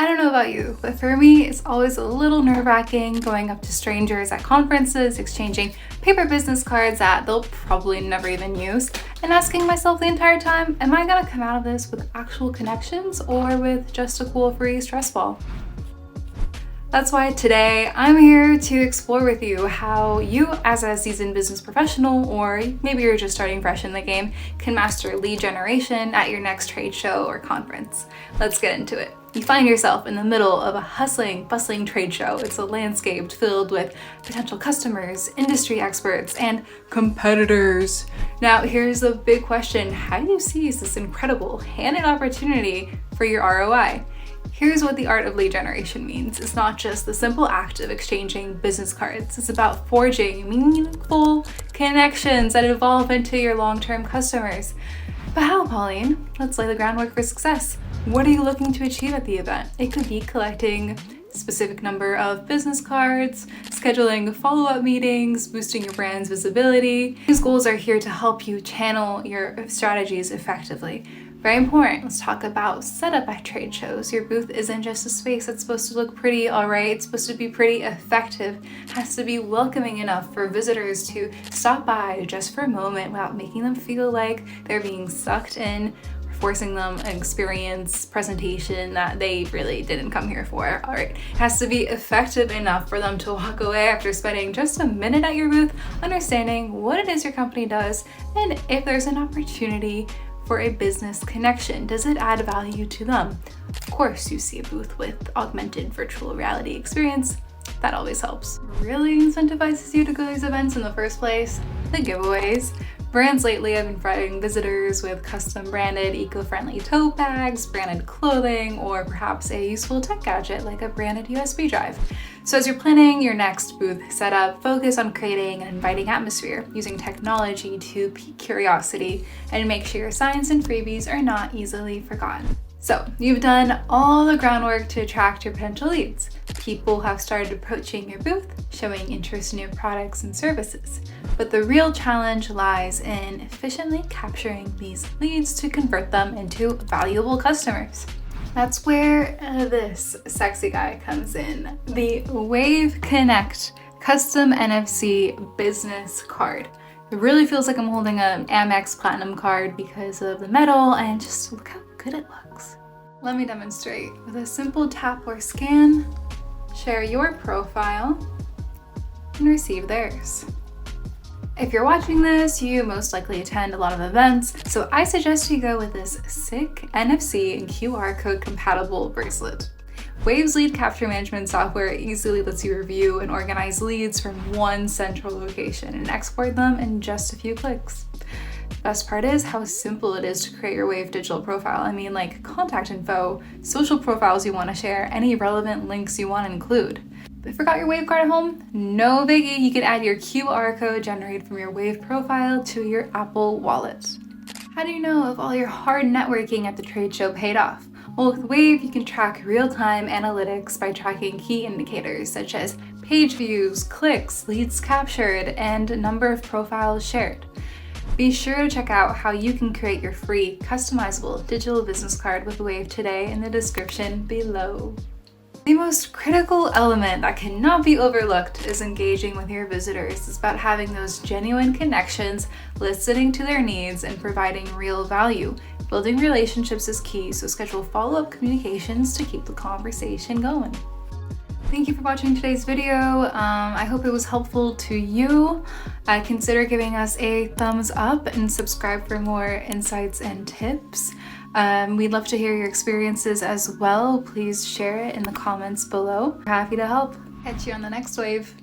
I don't know about you, but for me, it's always a little nerve-wracking going up to strangers at conferences, exchanging paper business cards that they'll probably never even use, and asking myself the entire time, am I gonna come out of this with actual connections or with just a cool free stress ball? That's why today I'm here to explore with you how you, as a seasoned business professional, or maybe you're just starting fresh in the game, can master lead generation at your next trade show or conference. Let's get into it. You find yourself in the middle of a hustling, bustling trade show. It's a landscape filled with potential customers, industry experts, and competitors. Now, here's the big question. How do you seize this incredible handed opportunity for your ROI? Here's what the art of lead generation means. It's not just the simple act of exchanging business cards. It's about forging meaningful connections that evolve into your long-term customers. But how, Pauline? Let's lay the groundwork for success. What are you looking to achieve at the event? It could be collecting a specific number of business cards, scheduling follow-up meetings, boosting your brand's visibility. These goals are here to help you channel your strategies effectively. Very important. Let's talk about setup at trade shows. Your booth isn't just a space that's supposed to look pretty, all right? It's supposed to be pretty effective. It has to be welcoming enough for visitors to stop by just for a moment without making them feel like they're being sucked in, forcing them an experience, presentation that they really didn't come here for, all right? It has to be effective enough for them to walk away after spending just a minute at your booth, understanding what it is your company does, and if there's an opportunity for a business connection. Does it add value to them? Of course, you see a booth with augmented virtual reality experience. That always helps. Really incentivizes you to go to these events in the first place? The giveaways. Brands lately have been providing visitors with custom branded eco-friendly tote bags, branded clothing, or perhaps a useful tech gadget like a branded USB drive. So as you're planning your next booth setup, focus on creating an inviting atmosphere, using technology to pique curiosity and make sure your signs and freebies are not easily forgotten. So you've done all the groundwork to attract your potential leads. People have started approaching your booth, showing interest in your products and services. But the real challenge lies in efficiently capturing these leads to convert them into valuable customers. That's where this sexy guy comes in. The Wave Connect Custom NFC Business Card. It really feels like I'm holding an Amex Platinum card because of the metal, and just look how good it looks. Let me demonstrate. With a simple tap or scan, share your profile and receive theirs. If you're watching this, you most likely attend a lot of events, so I suggest you go with this sick NFC and QR code compatible bracelet. Wave's lead capture management software easily lets you review and organize leads from one central location and export them in just a few clicks. The best part is how simple it is to create your Wave digital profile. I mean, like contact info, social profiles you want to share, any relevant links you want to include. But forgot your Wave card at home? No biggie, you can add your QR code generated from your Wave profile to your Apple Wallet. How do you know if all your hard networking at the trade show paid off? Well, with Wave, you can track real-time analytics by tracking key indicators such as page views, clicks, leads captured, and number of profiles shared. Be sure to check out how you can create your free, customizable digital business card with Wave today in the description below. The most critical element that cannot be overlooked is engaging with your visitors. It's about having those genuine connections, listening to their needs, and providing real value. Building relationships is key, so schedule follow-up communications to keep the conversation going. Thank you for watching today's video. I hope it was helpful to you. Consider giving us a thumbs up and subscribe for more insights and tips. We'd love to hear your experiences as well. Please share it in the comments below. We're happy to help. Catch you on the next wave.